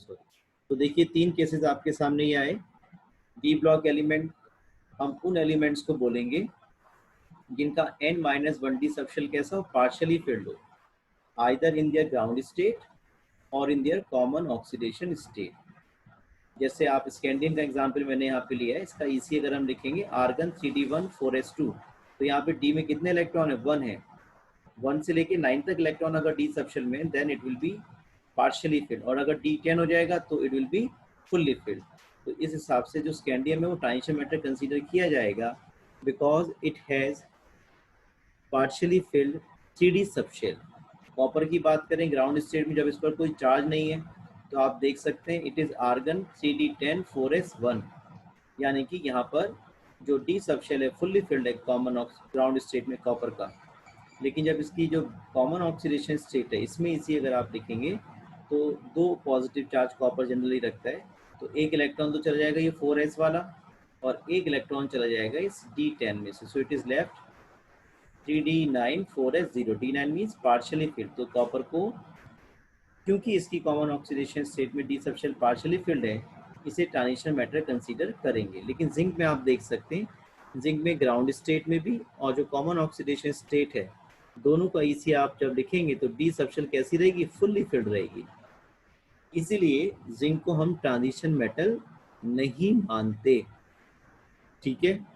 Sorry. तो देखिए 3 cases आपके सामने ये आए। डी ब्लॉक एलिमेंट, हम उन एलिमेंट्स को बोलेंगे जिनका n-1 डी सबशेल कैसा हो, पार्शियली फिल्ड हो, either in their ground state और in their common oxidation state. जैसे आप स्कैंडियम का एग्जांपल मैंने यहाँ पे लिया है, इसका इसी अगर हम लिखेंगे आर्गन 3d1 4s2, तो यहाँ पे डी में कितने इलेक्ट्रॉन है, 1 है। 1 से लेके 9 तक इलेक्ट्रॉन अगर डी सबशेल में, then it will be partially filled, और अगर डी 10 हो जाएगा तो it will be fully filled. तो इस हिसाब से जो स्कैंडियम है वो ट्रांजिशन मेटल कंसीडर किया जाएगा because it has partially field 3d subshell. Copper की बात करें ग्राउंड स्टेट में, जब इस पर कोई चार्ज नहीं है तो आप देख सकते हैं it is argon 3d10 4s1, यानी कि यहाँ पर जो डी सबशेल है फुल्ली फिल्ड है कॉमन ग्राउंड स्टेट में कॉपर का। लेकिन जब इसकी जो कॉमन ऑक्सीडेशन स्टेट है इसमें इसी अगर आप लिखेंगे तो 2 पॉजिटिव चार्ज कॉपर जनरली रखता है, तो एक इलेक्ट्रॉन तो चला जाएगा ये 4s वाला और एक इलेक्ट्रॉन चला जाएगा इस d10 में से। So it is left 3d9 4s0। d9 means partially field. तो कॉपर को क्योंकि इसकी कॉमन ऑक्सीडेशन स्टेट में डी सबशेल पार्शियली फिल्ड है, इसे ट्रांजिशन मेटल कंसीडर करेंगे। लेकिन जिंक में आप देख सकते हैं, जिंक में ग्राउंड स्टेट में भी और जो कॉमन ऑक्सीडेशन स्टेट है दोनों का इसी आप जब लिखेंगे तो डी सबशेल कैसी रहेगी, फुल्ली फिल्ड रहेगी। इसीलिए जिंक को हम ट्रांजिशन मेटल नहीं मानते, ठीक है,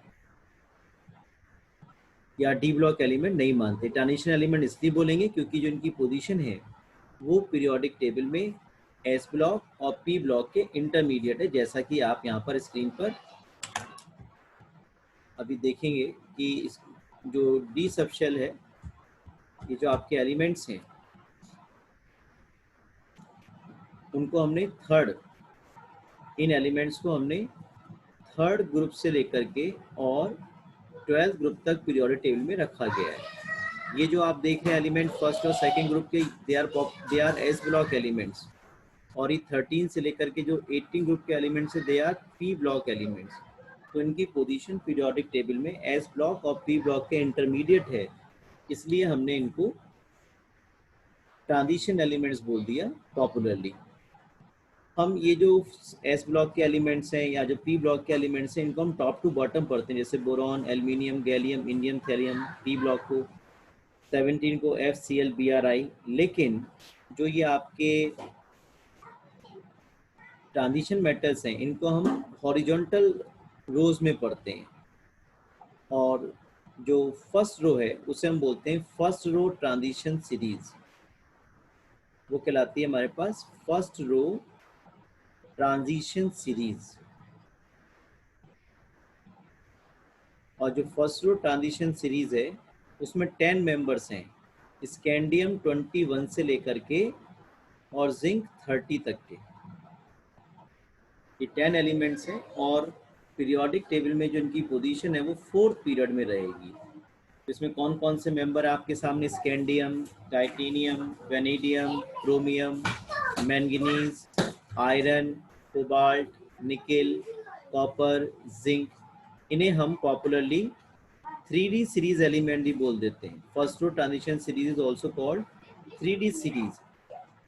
या डी ब्लॉक एलिमेंट नहीं मानते। ट्रांजिशन एलिमेंट इसलिए बोलेंगे क्योंकि जो इनकी पोजीशन है वो पीरियोडिक टेबल में एस ब्लॉक और पी ब्लॉक के इंटरमीडिएट है, जैसा कि आप यहाँ पर स्क्रीन पर अभी देखेंगे कि इस जो डी सबशेल है, ये जो आपके एलिमेंट्स हैं उनको हमने थर्ड, इन एलिमेंट्स को हमने थर्ड ग्रुप से लेकर के और 12th ग्रुप तक पीरियोडिक टेबल में रखा गया है। ये जो आप देख रहे हैं एलिमेंट फर्स्ट और सेकंड ग्रुप के, they R S block elements, और ये 13 से लेकर के जो 18 ग्रुप के एलिमेंट्स है they R P block elements. तो इनकी पोजीशन पीरियोडिक टेबल में एस ब्लॉक और पी ब्लॉक के इंटरमीडिएट है, इसलिए हमने इनको ट्रांजिशन एलिमेंट्स बोल दिया पॉपुलरली। हम ये जो एस ब्लॉक के एलिमेंट्स हैं या जो पी ब्लॉक के एलिमेंट्स हैं इनको हम टॉप टू बॉटम पढ़ते हैं, जैसे boron, aluminium, gallium, indium, thorium, P block को, 17 को FCl Bri। लेकिन जो ये आपके ट्रांजिशन मेटल्स हैं इनको हम हॉरिजॉन्टल रोज में पढ़ते हैं, और जो फर्स्ट रो है उसे हम बोलते हैं फर्स्ट रो ट्रांजिशन सीरीज। वो कहलाती है हमारे पास फर्स्ट रो ट्रांजिशन सीरीज। और जो फर्स्ट रो ट्रांजिशन सीरीज है उसमें 10 मेंबर्स हैं, स्कैंडियम 21 से लेकर के और जिंक 30 तक के, ये 10 एलिमेंट्स हैं। और पीरियोडिक टेबल में जो इनकी पोजीशन है वो 4th पीरियड में रहेगी। इसमें कौन कौन से मेंबर आपके सामने, scandium, titanium, vanadium, chromium, manganese, iron, cobalt, nickel, copper, zinc, इन्हें हम पॉपुलरली 3D सीरीज एलिमेंट भी बोल देते हैं। First row transition series is also called 3D series,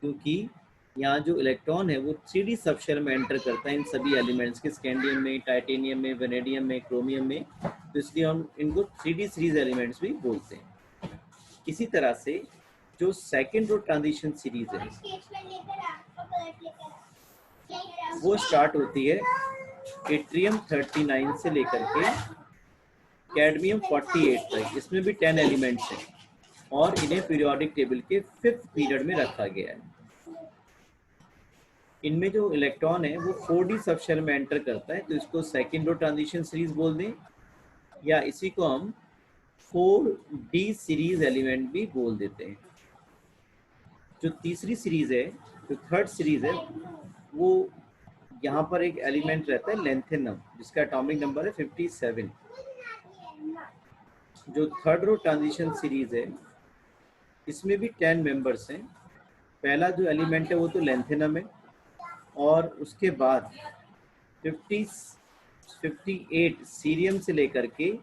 क्योंकि यहाँ जो इलेक्ट्रॉन है वो 3D सबशेल में एंटर करता है इन सभी एलिमेंट्स के, स्कैंडियम में, टाइटेनियम में, वेनेडियम में, क्रोमियम में, तो इसलिए हम इनको 3D सीरीज एलिमेंट्स भी बोलते हैं। इसी तरह से जो सेकेंड रो ट्रांजिशन सीरीज है वो स्टार्ट होती है एट्रियम 39 से लेकर के कैडमियम 48 तक। इसमें भी 10 एलिमेंट्स हैं और इन्हें पीरियोडिक टेबल के 5th पीरियड में रखा गया है। इनमें जो इलेक्ट्रॉन है वो 4D सबशेल में एंटर करता है, तो इसको सेकेंड रो ट्रांजिशन सीरीज बोल दें, या इसी को हम 4D सीरीज एलिमेंट भी बोल देते हैं। जो तीसरी सीरीज है, जो थर्ड सीरीज है, वो यहाँ पर एक एलिमेंट रहता है लेंथेनम, जिसका एटॉमिक नंबर है 57। जो थर्ड रो ट्रांजिशन सीरीज है इसमें भी 10 मेंबर्स हैं। पहला जो एलिमेंट है वो तो लेंथेनम है, और उसके बाद 58 सीरियम से लेकर के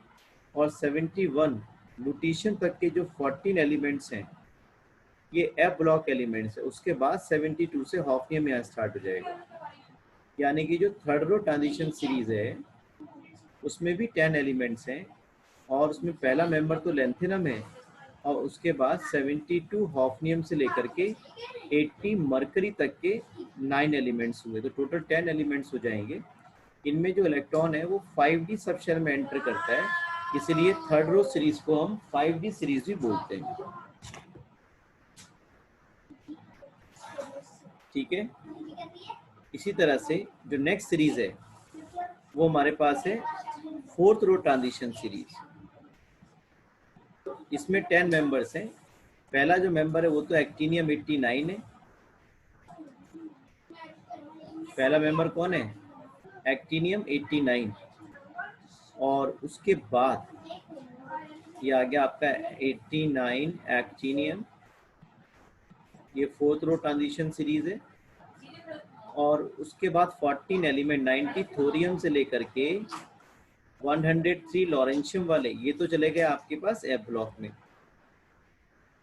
और 71 लुटीशियम तक के जो 14 एलिमेंट्स हैं ये एफ ब्लॉक एलिमेंट्स है, उसके बाद 72 से हॉफनियम यहाँ स्टार्ट हो जाएगा। यानी कि जो थर्ड रो ट्रांजिशन सीरीज है उसमें भी 10 एलिमेंट्स हैं और उसमें पहला मेंबर तो लेंथेनम है और उसके बाद 72 हॉफनियम से लेकर के 80 मरकरी तक के 9 एलिमेंट्स हुए, तो टोटल 10 एलिमेंट्स हो जाएंगे। इनमें जो इलेक्ट्रॉन है वो 5D सबशेल में एंटर करता है, इसलिए थर्ड रो सीरीज को हम 5D सीरीज भी बोलते हैं। ठीक है, इसी तरह से जो नेक्स्ट सीरीज है वो हमारे पास है फोर्थ रो ट्रांजिशन सीरीज। इसमें 10 मेंबर्स हैं। पहला जो मेंबर है वो तो एक्टिनियम 89 है। पहला मेंबर कौन है? एक्टिनियम 89। और उसके बाद ये आ गया आपका 89 एक्टिनियम, ये फोर्थ रो ट्रांजिशन सीरीज है। और उसके बाद 14 एलिमेंट 90 थोरियम से लेकर के 103 लॉरेंशियम वाले, ये तो चले गए आपके पास एफ ब्लॉक में।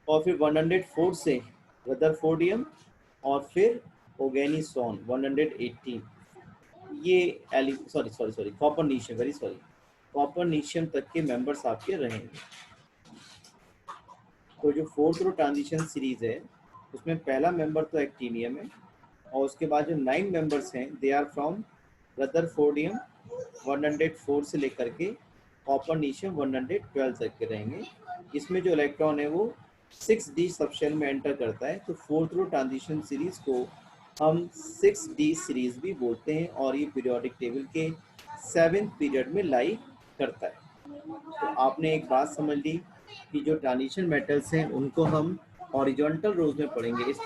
और फिर 104 से रदरफोर्डियम और फिर ओगेनिसोन 118, ये कॉपरनीशियम, वेरी सॉरी, कॉपरनीशियम तक के मेंबर्स आपके रहेंगे। तो जो फोर्थ रो ट्रांजिशन सीरीज है उसमें पहला मेंबर तो एक्टिनियम है और उसके बाद जो 9 मेंबर्स हैं दे आर फ्रॉम रदरफोर्डियम 104 से लेकर के कॉपरनीशियम 112 तक के रहेंगे। इसमें जो इलेक्ट्रॉन है वो 6D सबशेल में एंटर करता है, तो फोर्थ रो ट्रांजिशन सीरीज को हम 6D सीरीज भी बोलते हैं और ये पीरियोडिक टेबल के 7th पीरियड में लाई करता है। तो आपने एक बात समझ ली कि जो ट्रांजिशन मेटल्स हैं उनको हम हॉरिजॉन्टल रोज में पढ़ेंगे, इस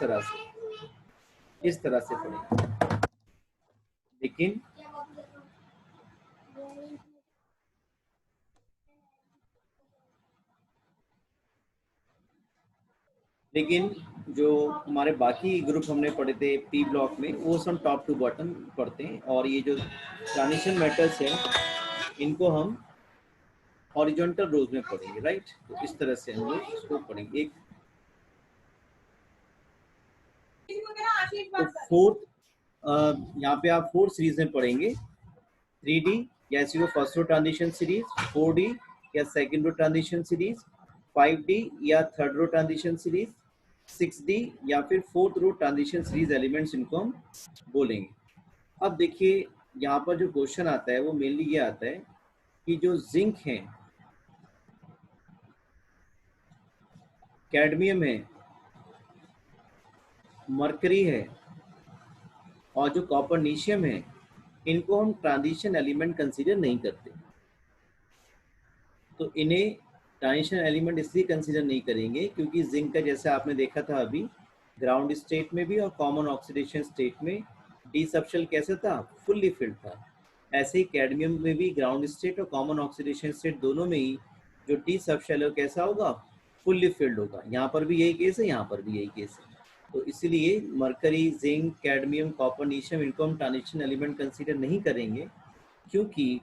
तरह से पढ़ेंगे। लेकिन जो हमारे बाकी ग्रुप हमने पढ़े थे पी ब्लॉक में, वो सब टॉप टू बॉटम पढ़ते हैं और ये जो ट्रांजिशन मेटल्स हैं इनको हम हॉरिजॉन्टल रोज में पढ़ेंगे, राइट। तो इस तरह से हम लोग इसको पढ़ेंगे। एक तो फोर्थ, यहाँ पे आप 4 सीरीज में पढ़ेंगे, 3D या इसी को first row transition series, 4D या second row transition series, 5D या third row transition series, 6D या फिर fourth row transition series elements इनको हम बोलेंगे। अब देखिए यहाँ पर जो क्वेश्चन आता है वो मेनली ये आता है कि जो जिंक है, कैडमियम है, मरकरी है और जो कॉपरनीशियम है, इनको हम ट्रांजिशन एलिमेंट कंसीडर नहीं करते। तो इन्हें ट्रांजिशन एलिमेंट इसलिए कंसीडर नहीं करेंगे क्योंकि जिंक का जैसे आपने देखा था अभी ग्राउंड स्टेट में भी और कॉमन ऑक्सीडेशन स्टेट में डी सबशेल कैसे था? फुल्ली फिल्ड था। ऐसे ही कैडमियम में भी ग्राउंड स्टेट और कॉमन ऑक्सीडेशन स्टेट दोनों में ही जो डी सबशेल है कैसा होगा? फुल्ली फिल्ड होगा। यहाँ पर भी यही केस है, यहाँ पर भी यही केस है। तो इसलिए मरकरी, जिंक, कैडमियम, कॉपरनीशियम इनको हम ट्रांजिशन एलिमेंट कंसीडर नहीं करेंगे क्योंकि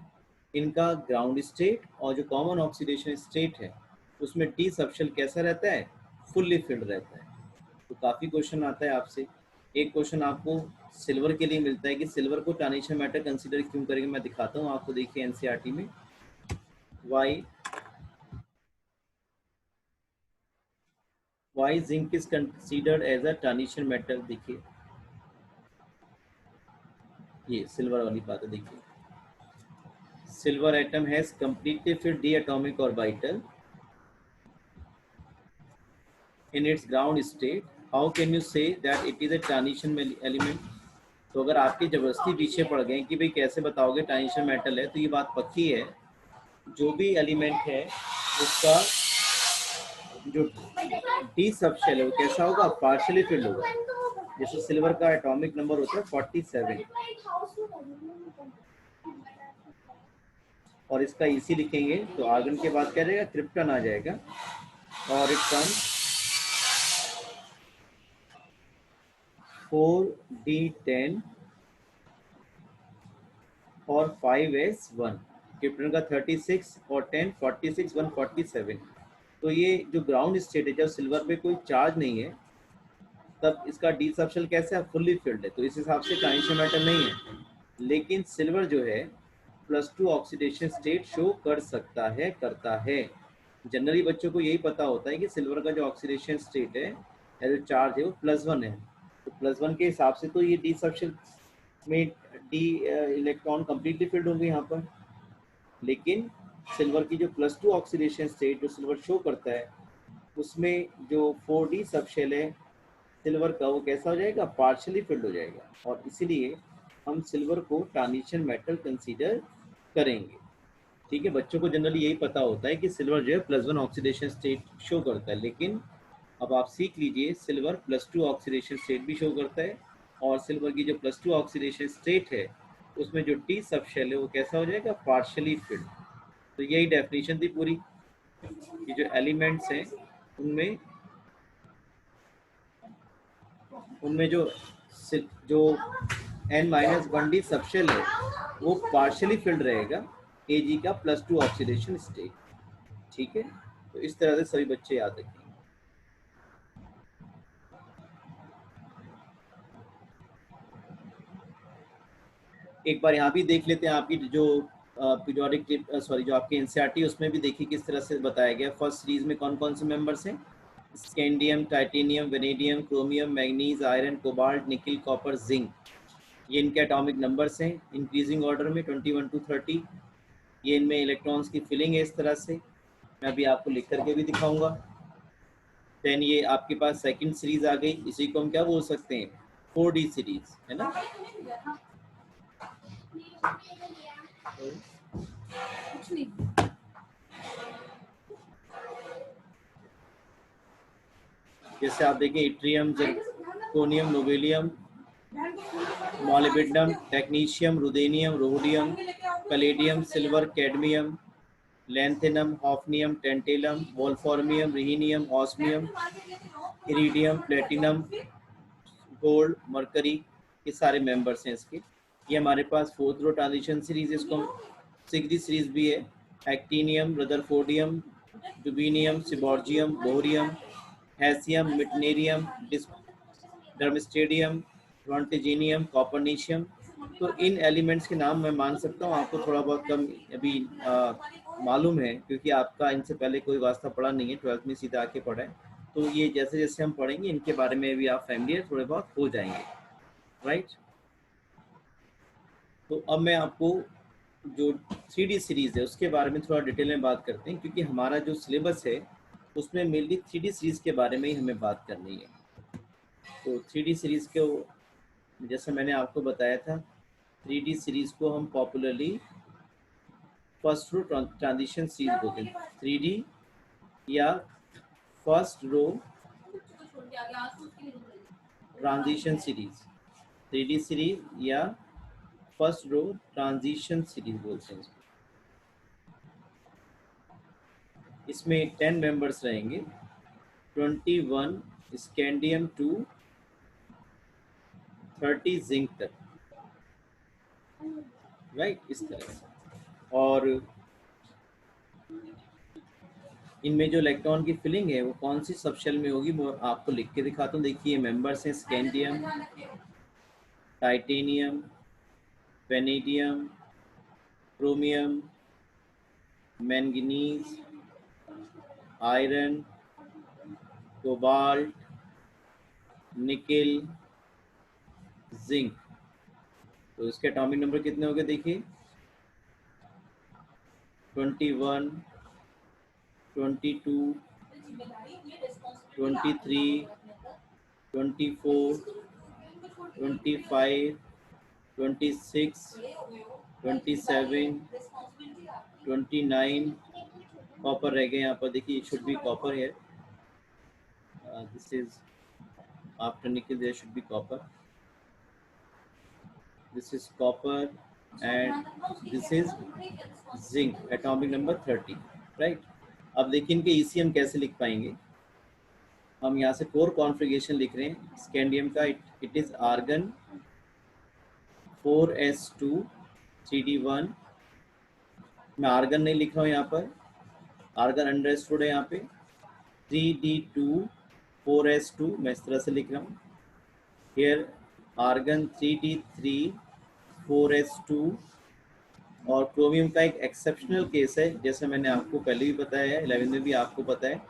इनका ग्राउंड स्टेट और जो कॉमन ऑक्सीडेशन स्टेट है उसमें डी सबशेल कैसा रहता है? फुल्ली फिल्ड रहता है। तो काफ़ी क्वेश्चन आता है आपसे। एक क्वेश्चन आपको सिल्वर के लिए मिलता है कि सिल्वर को ट्रांजिशन मेटल कंसीडर क्यों करेंगे, मैं दिखाता हूँ आपको। देखिए एनसीईआरटी में why zinc is considered as a transition metal. देखिए ये सिल्वर वाली बात है। देखिए silver atom has completely filled the atomic orbital in its ground state. How can you say that it is a transition element? तो अगर आपके जबरदस्ती पीछे पड़ गए कि भाई कैसे बताओगे ट्रांजिशन मेटल है, तो ये बात पक्की है, जो भी एलिमेंट है उसका जो डी सबशेल है वो कैसा होगा? पार्शियली फिल्ड होगा। जैसे सिल्वर का एटॉमिक नंबर होता है 47 और इसका इसी लिखेंगे तो आर्गन के बाद क्या रहेगा? क्रिप्टन आ जाएगा और इट कम्स 4D10 और 5S1। क्रिप्टन का 36 और 10 46 147। तो ये जो ग्राउंड स्टेट है, जब सिल्वर पे कोई चार्ज नहीं है तब इसका डी सबशेल कैसे है, फुल्ली फिल्ड है, तो इस हिसाब से ट्रांजिशन मेटल नहीं है। लेकिन सिल्वर जो है +2 ऑक्सीडेशन स्टेट शो कर सकता है, करता है। जनरली बच्चों को यही पता होता है कि सिल्वर का जो ऑक्सीडेशन स्टेट है या जो चार्ज है वो +1 है, तो +1 के हिसाब से तो ये डी सबशेल में डी इलेक्ट्रॉन कंप्लीटली फिल्ड होंगे यहाँ पर। लेकिन सिल्वर की जो +2 ऑक्सीडेशन स्टेट जो सिल्वर शो करता है उसमें जो 4d सबशेल है सिल्वर का वो कैसा हो जाएगा, पार्शियली फिल्ड हो जाएगा, और इसीलिए हम सिल्वर को ट्रांजिशन मेटल कंसीडर करेंगे। ठीक है, बच्चों को जनरली यही पता होता है कि सिल्वर जो है +1 ऑक्सीडेशन स्टेट शो करता है, लेकिन अब आप सीख लीजिए सिल्वर +2 ऑक्सीडेशन स्टेट भी शो करता है, और सिल्वर की जो +2 ऑक्सीडेशन स्टेट है उसमें जो डी सबशेल है वो कैसा हो जाएगा, पार्शियली फिल्ड। तो यही डेफिनेशन थी पूरी कि जो एलिमेंट्स हैं उनमें उनमें जो जो n-1d सबशेल है वो पार्शियली फिल्ड रहेगा Ag का +2 ऑक्सीडेशन स्टेट। ठीक है, तो इस तरह से सभी बच्चे याद रखेंगे। एक बार यहाँ भी देख लेते हैं, आपकी जो पीरियोडिक जो आपके एनसीईआरटी उसमें भी देखिए किस तरह से बताया गया। फर्स्ट सीरीज में कौन कौन से मेंबर्स हैं, scandium, titanium, vanadium, chromium, manganese, iron, cobalt, निकल, कॉपर, जिंक, ये इनके एटॉमिक नंबर्स हैं इंक्रीजिंग ऑर्डर में 21 to 30। ये इनमें इलेक्ट्रॉन्स की फिलिंग है इस तरह से, मैं अभी आपको लिख करके भी दिखाऊंगा। देन ये आपके पास सेकंड सीरीज आ गई, इसी को हम क्या बोल सकते हैं, 4D सीरीज, है ना। जैसे आप देखें yttrium, zirconium, nobelium, molybdenum, technetium, ruthenium, rhodium, palladium, silver, cadmium, lanthanum, hafnium, tantalum, wolframium, rhenium, osmium, iridium, platinum, gold, mercury, ये सारे मेंबर्स हैं इसके। ये हमारे पास 4th रो ट्रांजिशन सीरीज, इसको 6D सीरीज भी है। Actinium, rutherfordium, dubnium, seaborgium, bohrium, hassium, meitnerium, darmstadtium, roentgenium, copernicium. तो इन एलिमेंट्स के नाम मैं मान सकता हूँ आपको थोड़ा बहुत कम अभी मालूम है, क्योंकि आपका इनसे पहले कोई वास्ता पड़ा नहीं है, 12th में सीधा आके पढ़ा है। तो ये जैसे जैसे हम पढ़ेंगे इनके बारे में भी आप फैमिलियर थोड़े बहुत हो जाएंगे, राइट। तो अब मैं आपको जो 3D सीरीज है उसके बारे में थोड़ा डिटेल में बात करते हैं, क्योंकि हमारा जो सिलेबस है उसमें मेनली 3D सीरीज के बारे में ही हमें बात करनी है। तो 3D सीरीज को जैसे मैंने आपको बताया था, 3D सीरीज को हम popularly first row transition series बोलते हैं, 3D या first row transition series, 3D series या फर्स्ट रो ट्रांजिशन सीरीज बोलते हैं। इसमें 10 मेंबर्स रहेंगे, 21 स्कैंडियम टू 30 जिंक तक, राइट, इस तरह से। और इनमें जो इलेक्ट्रॉन की फिलिंग है वो कौन सी सबशेल में होगी वो आपको लिख के दिखाता हूँ। देखिए मेंबर्स हैं scandium, titanium, vanadium, chromium, manganese, iron, cobalt, निकल, जिंक। तो इसके एटॉमिक नंबर कितने हो गए देखिए, 21, 22, 23, 24, 25, 26, 27, 29। कॉपर रह गए यहाँ पर, देखिए शुड बी कॉपर है, this is after nickel, there should be copper, this is copper and this is zinc, atomic number 30, right. अब देखिए इनके ECM कैसे लिख पाएंगे, हम यहाँ से कोर कॉन्फ़िगरेशन लिख रहे हैं स्कैंडियम का, it is argon 4s2 3d1। मैं आर्गन नहीं लिख रहा हूँ यहाँ पर, आर्गन अंडरस्टूड है यहाँ पे, 3d2 4s2 मैं इस तरह से लिख रहा हूँ। हियर आर्गन 3d3 4s2, और क्रोमियम का एक एक्सेप्शनल केस है, जैसे मैंने आपको पहले भी बताया है, 11 में भी आपको पता है,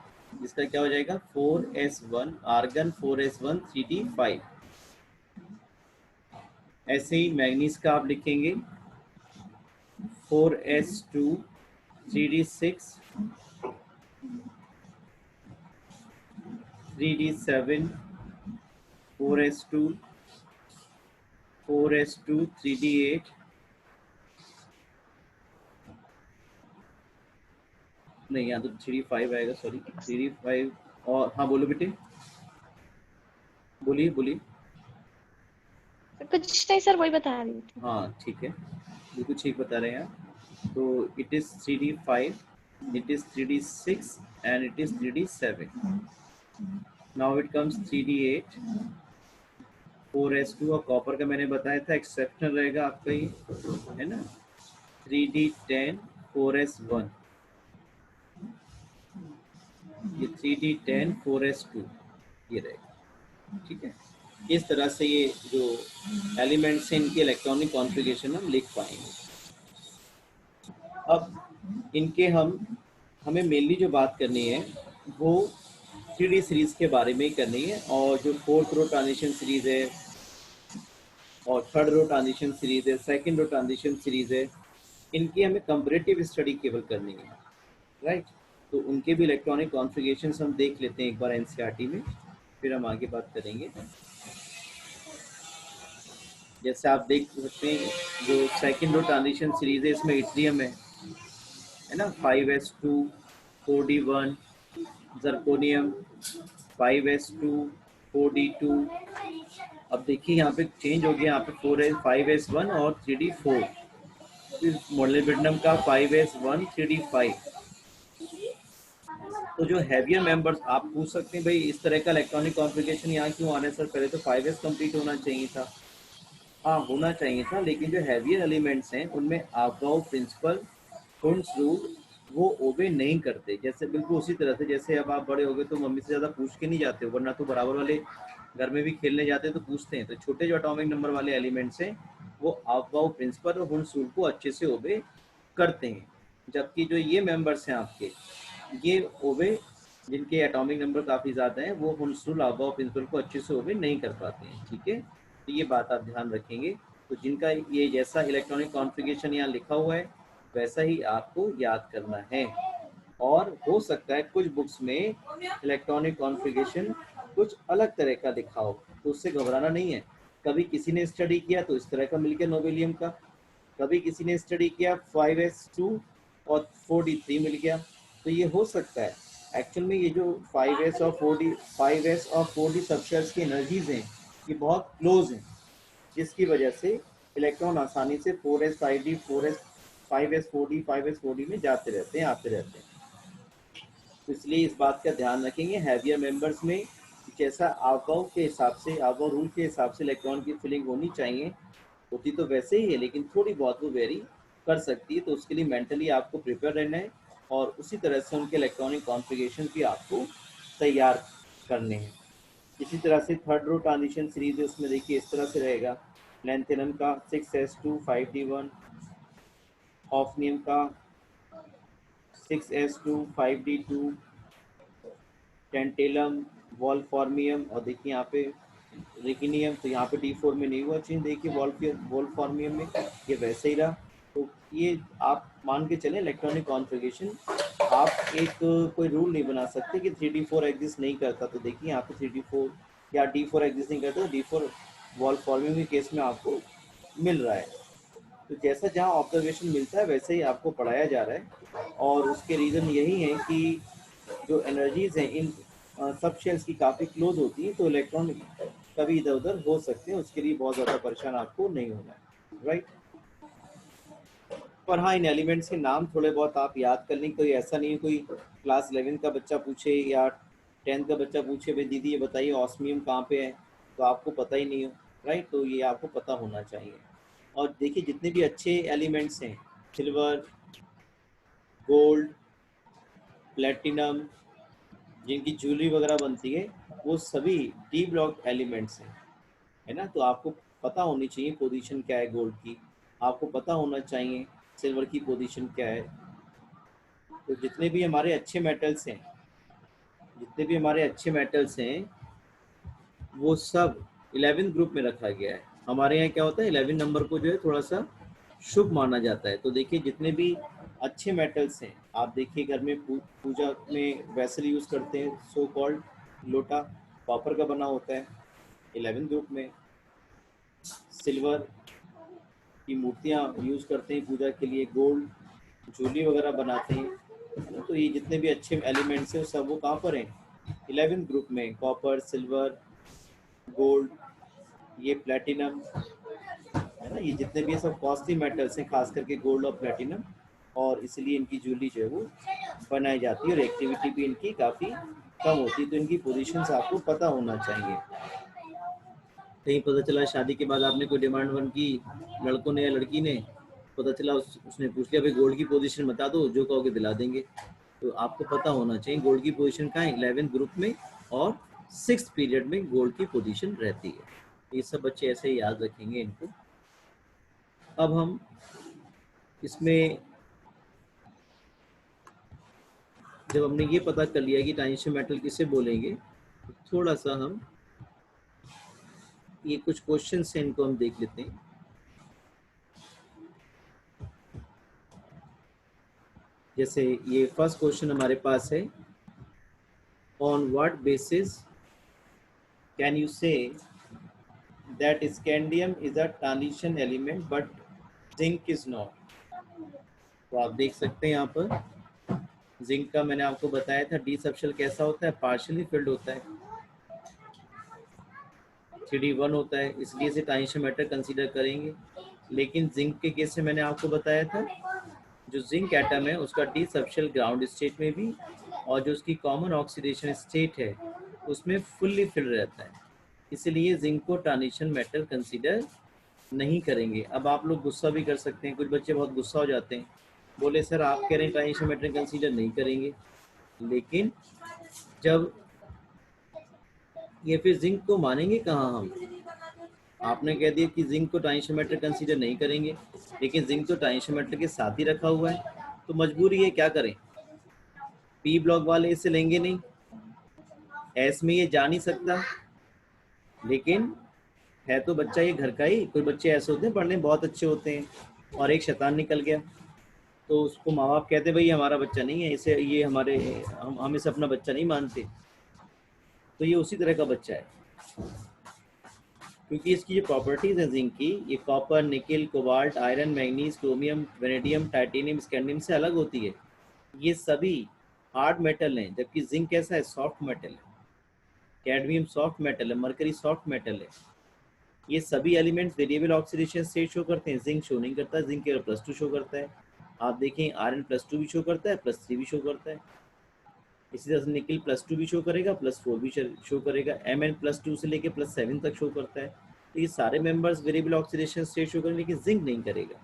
जिसका क्या हो जाएगा 4s1 आर्गन 4s1 3d5। ऐसे ही मैग्नीज का आप लिखेंगे 4s2 3d6 3d7 4s2 4s2 3d8, नहीं यहाँ तो 3d5 आएगा, सॉरी 3d5। और हाँ बोलो बेटे, बोलिए बोलिए। कुछ नहीं सर, वही बता रही थी। हाँ ठीक है, बिल्कुल ठीक बता रहे हैं आप। तो it is 3d5, it is 3d6 and it is 3d7। now it comes 3d8 4s2, और कॉपर का मैंने बताया था एक्सेप्शनल रहेगा आपका ये, है ना। 3d10 4s1, ये 3d10 4s2 ये रहेगा, ठीक है। इस तरह से ये जो एलिमेंट्स हैं इनकी इलेक्ट्रॉनिक कॉन्फ़िगरेशन हम लिख पाएंगे। अब इनके हमें मेनली जो बात करनी है वो 3D सीरीज़ के बारे में ही करनी है, और जो फोर्थ रो ट्रांजिशन सीरीज़ है और थर्ड रो ट्रांजिशन सीरीज़ है, सेकंड रो ट्रांजिशन सीरीज़ है, इनकी हमें कंपैरेटिव स्टडी केवल करनी है, राइट। तो उनके भी इलेक्ट्रॉनिक कॉन्फ़िगरेशंस हम देख लेते हैं एक बार एनसीईआरटी में, फिर हम आगे बात करेंगे। जैसे आप देख सकते हैं जो सेकंड रो ट्रांजिशन सीरीज़ है इसमें इट्रियम है ना, 5s2 4d1, zirconium 5s2 4d2। अब देखिए यहाँ पे चेंज हो गया, यहाँ पे 5s1 और 3d4, मोलिब्डेनम का 5s1 3d5। तो जो हैवियर मेंबर्स, आप पूछ सकते हैं भाई इस तरह का इलेक्ट्रॉनिक कॉन्फ़िगरेशन यहाँ क्यों आने सर, पहले तो 5s कंप्लीट होना चाहिए था। हाँ होना चाहिए था, लेकिन जो हैवियर एलिमेंट्स हैं उनमें अबाव प्रिंसिपल हुंस रूल वो ओबे नहीं करते। जैसे बिल्कुल उसी तरह से जैसे अब आप बड़े हो गए तो मम्मी से ज़्यादा पूछ के नहीं जाते हो, वरना तो बराबर वाले घर में भी खेलने जाते हैं तो पूछते हैं। तो छोटे जो एटॉमिक नंबर वाले एलिमेंट्स हैं वो अबाव प्रिंसिपल और हुंस रूल को अच्छे से ओबे करते हैं, जबकि जो ये मेंबर्स हैं आपके, ये ओबे जिनके एटॉमिक नंबर काफ़ी ज़्यादा हैं वो हुंस रूल अबाव प्रिंसिपल को अच्छे से ओबे नहीं कर पाते हैं, ठीक है। तो ये बात आप ध्यान रखेंगे। तो जिनका ये जैसा इलेक्ट्रॉनिक कॉन्फ़िगरेशन यहाँ लिखा हुआ है वैसा ही आपको याद करना है। और हो सकता है कुछ बुक्स में इलेक्ट्रॉनिक कॉन्फ़िगरेशन कुछ अलग तरह का लिखा हो, तो उससे घबराना नहीं है। कभी किसी ने स्टडी किया तो इस तरह का मिल गया नोबेलियम का, कभी किसी ने स्टडी किया 5s2 और 4d3 मिल गया। तो ये हो सकता है एक्चुअल में ये जो 5s और 4d 5s और 4d सबशेल्स की एनर्जीज हैं ये बहुत क्लोज हैं, जिसकी वजह से इलेक्ट्रॉन आसानी से 4s 5d 4s 5s 4d 5s 4d में जाते रहते हैं, आते रहते हैं। तो इसलिए इस बात का ध्यान रखेंगे हैवियर मेंबर्स में जैसा आबव के हिसाब से, आबव रूल के हिसाब से इलेक्ट्रॉन की फिलिंग होनी चाहिए, होती तो वैसे ही है लेकिन थोड़ी बहुत वो वेरी कर सकती है। तो उसके लिए मेंटली आपको प्रिपेयर रहना है और उसी तरह से उनके इलेक्ट्रॉनिक कॉन्फ़िगरेशन भी आपको तैयार करने हैं। इसी तरह से थर्ड रो ट्रांजिशन सीरीज है, उसमें देखिए इस तरह से रहेगा। लैंथेनम का 6s2 5d1, ऑफनियम का 6s2 5d2, टेंटेलम, वॉल्फॉर्मियम, और देखिए यहाँ पे रिकिनियम, तो यहाँ पे D4 में नहीं हुआ चेंज, देखिए वॉल्फॉर्मियम में ये वैसे ही रहा। तो ये आप मान के चलें इलेक्ट्रॉनिक कॉन्फ़िगरेशन, आप एक कोई रूल नहीं बना सकते कि 3d4 एग्जिस्ट नहीं करता। तो देखिए यहाँ पे 3d4 या D4 एग्जिस्ट नहीं करता, तो D4 वॉल्फॉर्मियम के केस में आपको मिल रहा है। तो जैसा जहाँ ऑब्जर्वेशन मिलता है वैसे ही आपको पढ़ाया जा रहा है, और उसके रीज़न यही है कि जो एनर्जीज हैं इन सब शेल्स की काफ़ी क्लोज होती है, तो इलेक्ट्रॉन कभी इधर उधर हो सकते हैं, उसके लिए बहुत ज़्यादा परेशान आपको नहीं होना है, राइट। पर हाँ इन एलिमेंट्स के नाम थोड़े बहुत आप याद कर लें, कोई ऐसा नहीं है कोई क्लास 11 का बच्चा पूछे या 10th का बच्चा पूछे भाई दीदी ये बताइए ऑस्मियम कहाँ पे है, तो आपको पता ही नहीं हो, राइट। तो ये आपको पता होना चाहिए। और देखिए जितने भी अच्छे एलिमेंट्स हैं, सिल्वर, गोल्ड, प्लेटिनम, जिनकी ज्वेलरी वगैरह बनती है वो सभी डी ब्लॉक एलिमेंट्स हैं, है ना। तो आपको पता होनी चाहिए पोजीशन क्या है गोल्ड की, आपको पता होना चाहिए सिल्वर की पोजीशन क्या है। तो जितने भी हमारे अच्छे मेटल्स हैं, जितने भी हमारे अच्छे मेटल्स हैं वो सब 11th ग्रुप में रखा गया है। हमारे यहाँ क्या होता है 11 नंबर को जो है थोड़ा सा शुभ माना जाता है। तो देखिए जितने भी अच्छे मेटल्स हैं, आप देखिए घर में पूजा में वेसल यूज़ करते हैं, सो कॉल्ड लोटा कॉपर का बना होता है 11th ग्रुप में। सिल्वर की मूर्तियाँ यूज़ करते हैं पूजा के लिए, गोल्ड ज्वेलरी वगैरह बनाते हैं, है ना। तो ये जितने भी अच्छे एलिमेंट्स हैं सब वो कहाँ पर हैं 11th ग्रुप में, कॉपर, सिल्वर, गोल्ड, ये प्लेटिनम, है ना। ये जितने भी सब कॉस्टली मेटल्स हैं, खास करके गोल्ड और प्लेटिनम, और इसलिए इनकी ज्वेलरी जो है वो बनाई जाती है और एक्टिविटी भी इनकी काफ़ी कम होती है। तो इनकी पोजीशंस आपको पता होना चाहिए। कहीं पता चला शादी के बाद आपने कोई डिमांड वन की, लड़कों ने या लड़की ने, पता चला उसने पूछ लिया भाई गोल्ड की पोजीशन बता दो, जो कहोगे दिला देंगे। तो आपको पता होना चाहिए गोल्ड की पोजीशन कहाँ है 11th ग्रुप में, और 6th पीरियड में गोल्ड की पोजीशन रहती है। ये सब बच्चे ऐसे ही याद रखेंगे इनको। अब हम इसमें जब हमने ये पता कर लिया कि ट्रांजिशन मेटल किसे बोलेंगे, तो थोड़ा सा हम ये कुछ क्वेश्चंस हैं इनको हम देख लेते हैं। जैसे ये फर्स्ट क्वेश्चन हमारे पास है, on what basis can you say that scandium is a transition element but zinc is not. तो आप देख सकते हैं यहाँ पर जिंक का मैंने आपको बताया था डी सबशेल कैसा होता है, पार्शियली फिल्ड होता है, 3D1 होता है, इसलिए इसे ट्रांजिशन मेटल कंसीडर करेंगे। लेकिन जिंक के केस में मैंने आपको बताया था जो जिंक एटम है उसका डी सबशेल ग्राउंड स्टेट में भी, और जो उसकी कॉमन ऑक्सीडेशन स्टेट है उसमें फुल्ली फिल्ड रहता है, इसलिए जिंक को ट्रांजिशन मेटल कंसीडर नहीं करेंगे। अब आप लोग गुस्सा भी कर सकते हैं, कुछ बच्चे बहुत गुस्सा हो जाते हैं, बोले सर आप कह रहे हैं ट्रांजिशन मेटल कंसीडर नहीं करेंगे, लेकिन जब ये फिर जिंक को मानेंगे कहाँ हम। आपने कह दिया कि जिंक को ट्रांजिशन मेटल कंसीडर नहीं करेंगे, लेकिन जिंक तो ट्रांजिशन मेटल के साथ ही रखा हुआ है, तो मजबूरी है क्या करें, पी ब्लॉक वाले इसे लेंगे नहीं, एस में ये जा नहीं सकता, लेकिन है तो बच्चा ये घर का ही। कोई बच्चे ऐसे होते हैं पढ़ने में बहुत अच्छे होते हैं और एक शैतान निकल गया, तो उसको माँ बाप कहते भाई हमारा बच्चा नहीं है, इसे ये हमारे हम इसे अपना बच्चा नहीं मानते। तो ये उसी तरह का बच्चा है, क्योंकि इसकी जो प्रॉपर्टीज हैं जिंक की, ये copper, nickel, cobalt, iron, manganese, chromium, vanadium, titanium, scandium से अलग होती है। ये सभी हार्ड मेटल हैं, जबकि जिंक कैसा है, सॉफ्ट मेटल है। कैडमियम सॉफ्ट मेटल है, मरकरी सॉफ्ट मेटल है। ये सभी elements variable oxidation state show करते हैं, जिंक शो नहीं करता, जिंक केवल +2 शो करता है। आप देखें आयरन +2 भी शो करता है, +3 भी शो करता है। इसी तरह से निकल +2 भी शो करेगा, +4 भी शो करेगा, Mn +2 से लेके +7 तक शो करता है। तो ये सारे members variable oxidation state show करेंगे, लेकिन जिंक नहीं करेगा।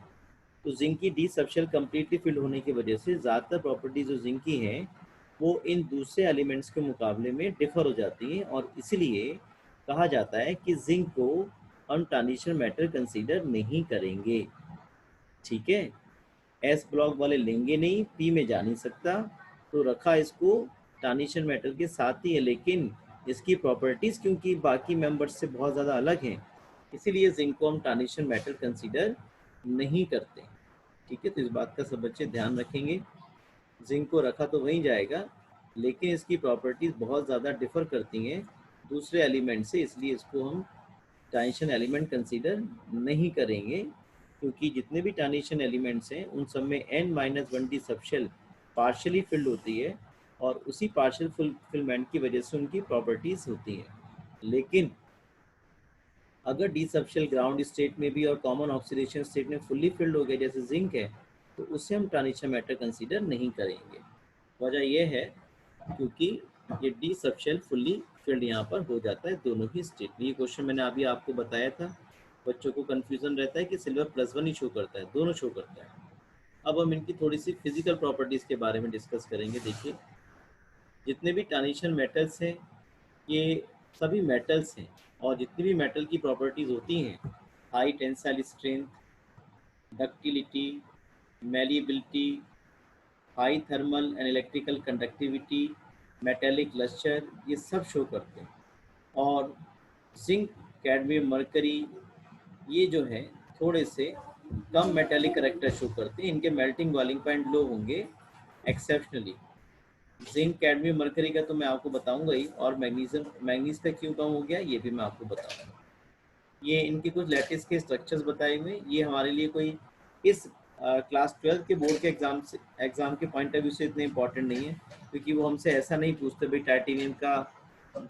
तो जिंक की डी सबशेल कम्प्लीटली फिल्ड होने की वजह से ज़्यादातर प्रॉपर्टीज जो जिंक की हैं वो इन दूसरे एलिमेंट्स के मुकाबले में डिफर हो जाती हैं, और इसलिए कहा जाता है कि जिंक को हम ट्रांजिशन मेटल कंसीडर नहीं करेंगे। ठीक है, एस ब्लॉक वाले लेंगे नहीं, पी में जा नहीं सकता, तो रखा इसको ट्रांजिशन मेटल के साथ ही है, लेकिन इसकी प्रॉपर्टीज़ क्योंकि बाकी मेंबर्स से बहुत ज़्यादा अलग हैं, इसीलिए जिंक को हम ट्रांजिशन मेटल कंसीडर नहीं करते। ठीक है, तो इस बात का सब बच्चे ध्यान रखेंगे। जिंक को रखा तो वहीं जाएगा, लेकिन इसकी प्रॉपर्टीज़ बहुत ज़्यादा डिफर करती हैं दूसरे एलिमेंट से, इसलिए इसको हम ट्रांजिशन एलिमेंट कंसीडर नहीं करेंगे। क्योंकि जितने भी ट्रांजिशन एलिमेंट्स हैं उन सब में n-1 सबशेल पार्शियली फिल्ड होती है, और उसी पार्शियल फिलमेंट की वजह से उनकी प्रॉपर्टीज़ होती हैं। लेकिन अगर डी सबशेल ग्राउंड स्टेट में भी और कॉमन ऑक्सीडेशन स्टेट में फुल्ली फिल्ड हो गया जैसे जिंक है, तो उसे हम ट्रांजिशन मेटल कंसीडर नहीं करेंगे। वजह यह है क्योंकि ये डी सबशेल फुल्ली फिल्ड यहाँ पर हो जाता है दोनों ही स्टेट में। ये क्वेश्चन मैंने अभी आपको बताया था, बच्चों को कन्फ्यूजन रहता है कि सिल्वर +1 ही शो करता है, दोनों शो करता है। अब हम इनकी थोड़ी सी फिजिकल प्रॉपर्टीज़ के बारे में डिस्कस करेंगे। देखिए जितने भी ट्रांजिशन मेटल्स हैं ये सभी मेटल्स हैं, और जितनी भी मेटल की प्रॉपर्टीज होती हैं, high tensile strength, ductility, malleability, high thermal and electrical conductivity, metallic lustre, ये सब शो करते हैं। और जिंक, कैडमियम, मरकरी, ये जो है थोड़े से कम मेटेलिक करेक्टर शो करते हैं, इनके मेल्टिंग बॉइलिंग पॉइंट लो होंगे एक्सेप्शनली। जिंक, कैडमियम, मरकरी का तो मैं आपको बताऊंगा ही, और मैग्नीज का क्यों कम हो गया ये भी मैं आपको बताऊंगा। ये इनके कुछ लैटिस के स्ट्रक्चर्स बताए हुए, ये हमारे लिए कोई इस क्लास 12 के बोर्ड के एग्जाम के पॉइंट ऑफ व्यू से इतने इंपॉर्टेंट नहीं है, क्योंकि वो हमसे ऐसा नहीं पूछते भाई टाइटेनियम का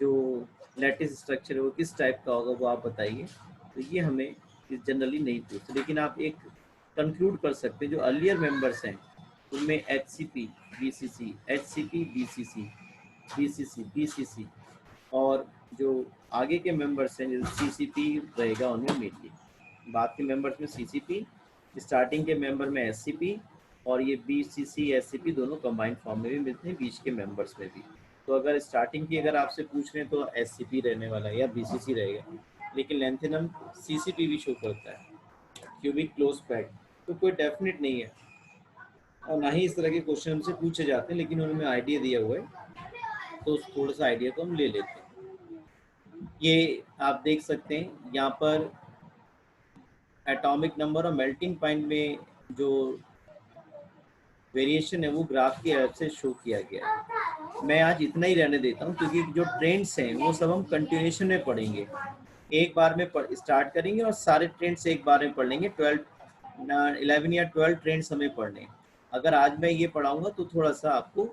जो लैटिस स्ट्रक्चर है वो किस टाइप का होगा, वो आप बताइए। तो ये हमें जनरली नहीं पूछते, लेकिन आप एक कंक्लूड कर सकते हैं जो अर्लियर मेंबर्स हैं उनमें HCP, BCC, HCP, BCC, BCC, BCC, और जो आगे के मेंबर्स हैं जैसे CCP रहेगा उनमें मेनली, बाद के मेंबर्स में CCP, स्टार्टिंग के मेंबर में SCP, और ये BCC SCP दोनों कंबाइंड फॉर्म में भी मिलते हैं बीच के मेंबर्स में भी। तो अगर स्टार्टिंग की अगर आपसे पूछ रहे हैं तो SCP रहने वाला है या BCC रहेगा, लेकिन लेंथेनम CCP भी शो करता है, क्यूबिक क्लोज पैक। तो कोई डेफिनेट नहीं है, और ना ही इस तरह के क्वेश्चन हमसे पूछे जाते हैं, लेकिन उन्होंने आइडिया दिया हुआ है तो उस थोड़ा सा आइडिया को हम ले लेते हैं। ये आप देख सकते हैं यहाँ पर एटॉमिक नंबर और मेल्टिंग पॉइंट में जो वेरिएशन है वो ग्राफ की हेल्प से शो किया गया है। मैं आज इतना ही रहने देता हूँ, क्योंकि जो ट्रेंड्स हैं वो सब हम कंटिन्यूएशन में पढ़ेंगे, एक बार में स्टार्ट करेंगे और सारे ट्रेंड्स एक बार में पढ़ लेंगे। 11 या 12 ट्रेंड्स हमें पढ़ने हैं। अगर आज मैं ये पढ़ाऊंगा तो थोड़ा सा आपको